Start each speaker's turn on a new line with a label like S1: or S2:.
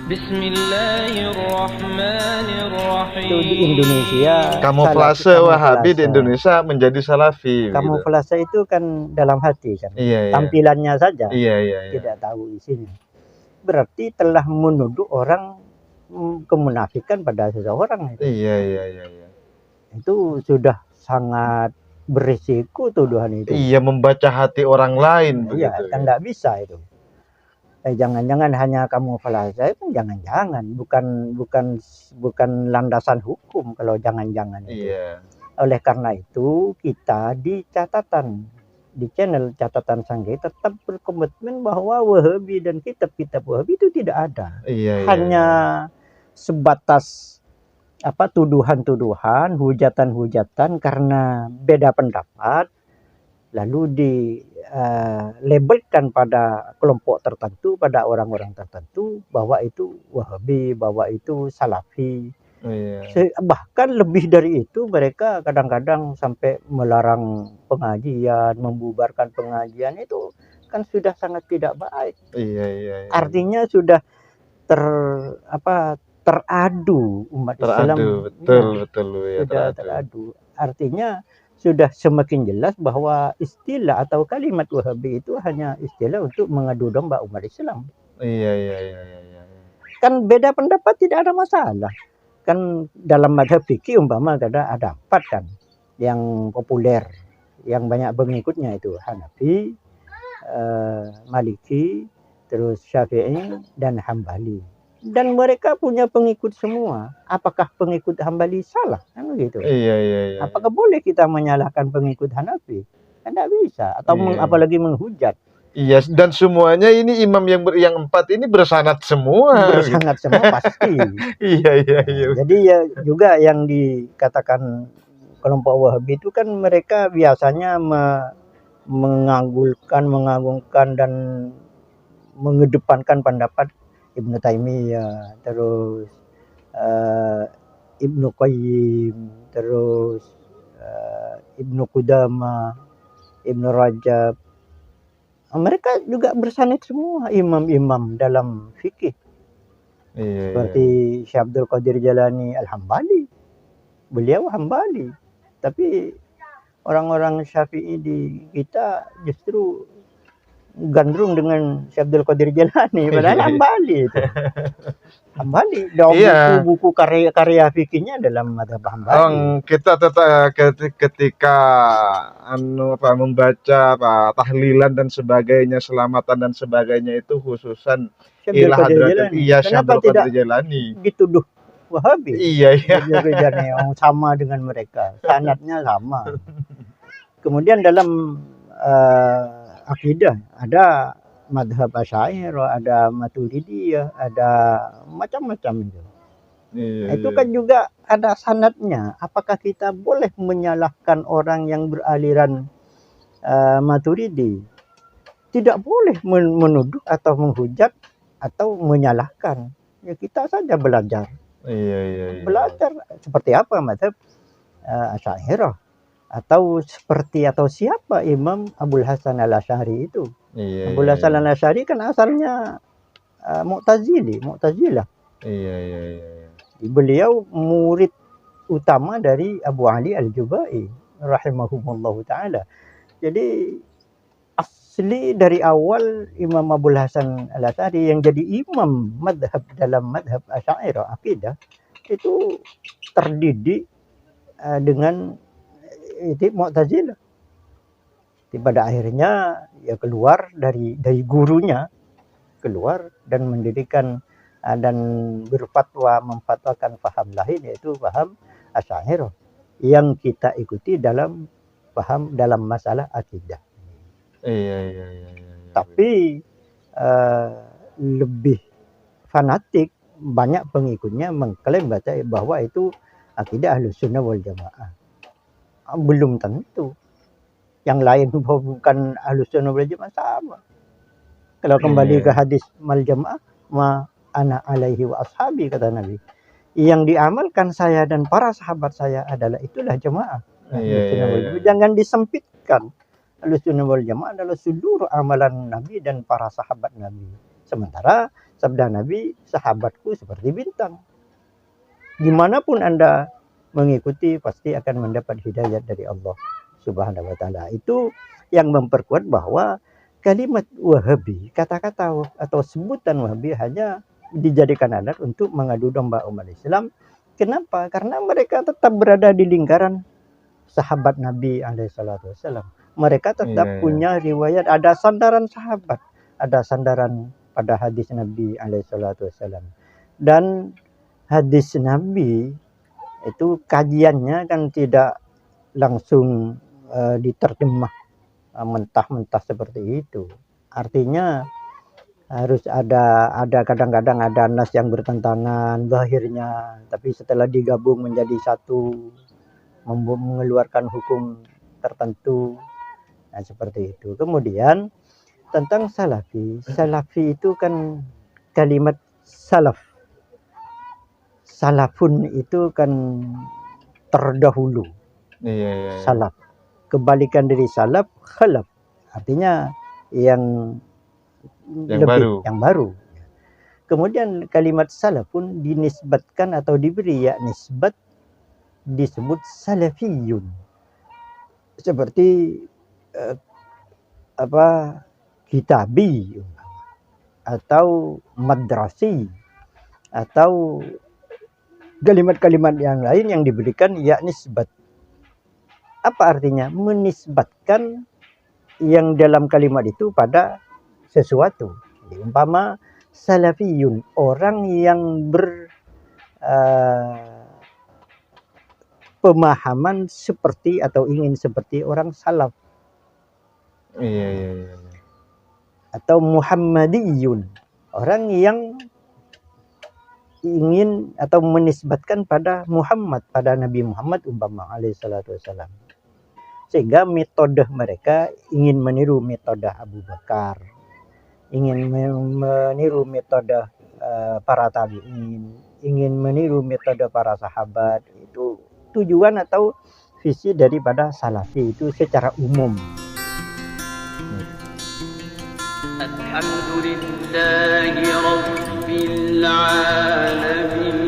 S1: Itu di Indonesia
S2: Kamuflase Wahabi di Indonesia menjadi Salafi.
S1: Kamuflase itu kan dalam hati kan.
S2: Iya,
S1: tampilannya saja.
S2: Iya.
S1: Tidak tahu isinya. Berarti telah menuduh orang kemunafikan pada seseorang itu.
S2: Iya.
S1: Itu sudah sangat berisiko tuduhan itu.
S2: Iya, membaca hati orang lain.
S1: Iya, kan tidak bisa itu. Jangan-jangan hanya kamuflase itu jangan-jangan bukan landasan hukum kalau jangan-jangan itu.
S2: Iya.
S1: Oleh karena itu kita di channel catatan Sanggai tetap berkomitmen bahwa Wahabi dan kitab-kitab Wahabi itu tidak ada.
S2: Iya.
S1: Hanya sebatas tuduhan-tuduhan, hujatan-hujatan karena beda pendapat, lalu dilabelkan pada kelompok tertentu, pada orang-orang tertentu bahwa itu Wahabi, bahwa itu Salafi.
S2: Iya.
S1: Bahkan lebih dari itu, mereka kadang-kadang sampai melarang pengajian, membubarkan pengajian. Itu kan sudah sangat tidak baik.
S2: Iya.
S1: Artinya sudah teradu umat Islam.
S2: Betul ya,
S1: sudah teradu. Artinya sudah semakin jelas bahwa istilah atau kalimat Wahabi itu hanya istilah untuk mengadu domba umat Islam.
S2: Iya.
S1: Kan beda pendapat tidak ada masalah. Kan dalam mazhab fikih umpama ada 4 kan yang populer, yang banyak pengikutnya itu Hanafi, Maliki, terus Syafi'i dan Hambali. Dan mereka punya pengikut semua. Apakah pengikut Hambali salah? Kan begitu.
S2: Iya.
S1: Apakah boleh kita menyalahkan pengikut Hanafi? Kan tidak bisa. Atau apalagi menghujat.
S2: Iya, dan semuanya ini imam yang 4 ini bersanad semua.
S1: Bersanad semua pasti.
S2: Iya.
S1: Jadi ya juga yang dikatakan kelompok Wahabi itu kan mereka biasanya mengagungkan dan mengedepankan pendapat Ibnu Taimiyah, terus Ibnu Qayyim, terus Ibnu Qudamah, Ibnu Rajab. Mereka juga bersanad semua imam-imam dalam fikih.
S2: Iya.
S1: Seperti Syekh Abdul Qadir Jalani Al-Hambali. Beliau Hambali. Tapi orang-orang Syafi'i di kita justru gandrung dengan Syekh Abdul Qadir Jalani, padahal Hambali itu. Hambali, buku karya fikihnya dalam mazhab Hambali.
S2: Kita tetap ketika membaca tahlilan dan sebagainya, selamatan dan sebagainya itu khususan Ila Hadratil Syekh Abdul Qadir Jalani.
S1: Dituduh Wahabi.
S2: Iya.
S1: Sama dengan mereka, sanadnya sama. Kemudian dalam akidah ada madhab Asy'ariyah, ada Maturidiyah, ada macam-macam itu.
S2: Iya.
S1: Itu kan juga ada sanadnya. Apakah kita boleh menyalahkan orang yang beraliran Maturidi? Tidak boleh menuduh atau menghujat atau menyalahkan. Ya kita saja belajar.
S2: Iya.
S1: Belajar seperti apa madhab Asy'ariyah. Atau siapa Imam Abul Hasan Al-Asy'ari itu.
S2: Iya.
S1: Abul Hasan Al-Asy'ari kan asalnya Mu'tazilah.
S2: Iya.
S1: Beliau murid utama dari Abu Ali Al-Jubai rahimahumullahu ta'ala. Jadi asli dari awal Imam Abul Hasan Al-Asy'ari yang jadi imam dalam madhab Asy'ariyah akidah itu terdidik dengan itu Mu'tazilah. Pada akhirnya ya keluar dari gurunya, keluar dan mendirikan dan memfatwakan paham lain, yaitu paham Asy'ariyah yang kita ikuti dalam masalah akidah.
S2: Iya.
S1: Tapi lebih fanatik, banyak pengikutnya mengklaim bahwa itu akidah Ahlussunnah wal Jamaah. Belum tentu. Yang lain bukan Ahlussunnah wal Jamaah sama. Kalau kembali ke hadis mal jamaah, ma ana alaihi wa ashabi, kata Nabi. Yang diamalkan saya dan para sahabat saya adalah itulah jamaah.
S2: Iya.
S1: Jangan disempitkan. Ahlussunnah wal Jamaah adalah seluruh amalan Nabi dan para sahabat Nabi. Sementara sabda Nabi, sahabatku seperti bintang. Dimanapun Anda mengikuti pasti akan mendapat hidayat dari Allah Subhanahu wa taala. Itu yang memperkuat bahwa kalimat Wahabi, kata-kata atau sebutan Wahabi hanya dijadikan alat untuk mengadu domba umat Islam. Kenapa? Karena mereka tetap berada di lingkaran sahabat Nabi alaihissalam. Mereka tetap punya riwayat, ada sandaran sahabat, ada sandaran pada hadis Nabi alaihissalam. Dan hadis Nabi itu kajiannya kan tidak langsung diterjemah mentah-mentah seperti itu. Artinya harus ada kadang-kadang ada nas yang bertentangan zahirnya, tapi setelah digabung menjadi satu mengeluarkan hukum tertentu. Nah, seperti itu. Kemudian tentang salafi. Salafi itu kan kalimat salaf. Salafun itu kan terdahulu.
S2: Iya.
S1: Salaf. Kebalikan dari salaf, khalaf. Artinya yang lebih, yang baru. Kemudian kalimat salafun dinisbatkan atau diberi ya nisbat, disebut salafiyun. Seperti kitabi atau madrasi atau kalimat-kalimat yang lain yang diberikan ya nisbat. Apa artinya? Menisbatkan yang dalam kalimat itu pada sesuatu. Jadi, umpama salafiyun, orang yang pemahaman seperti atau ingin seperti orang salaf.
S2: Iya.
S1: Atau Muhammadiyun, orang yang ingin atau menisbatkan pada Muhammad, pada Nabi Muhammad umpama alaihissalatu wassalam. Sehingga metode mereka ingin meniru metode Abu Bakar, ingin meniru metode para tabi'in, ingin meniru metode para sahabat. Itu tujuan atau visi daripada salafi itu secara umum. Alhamdulillahi Rabbil Alamin.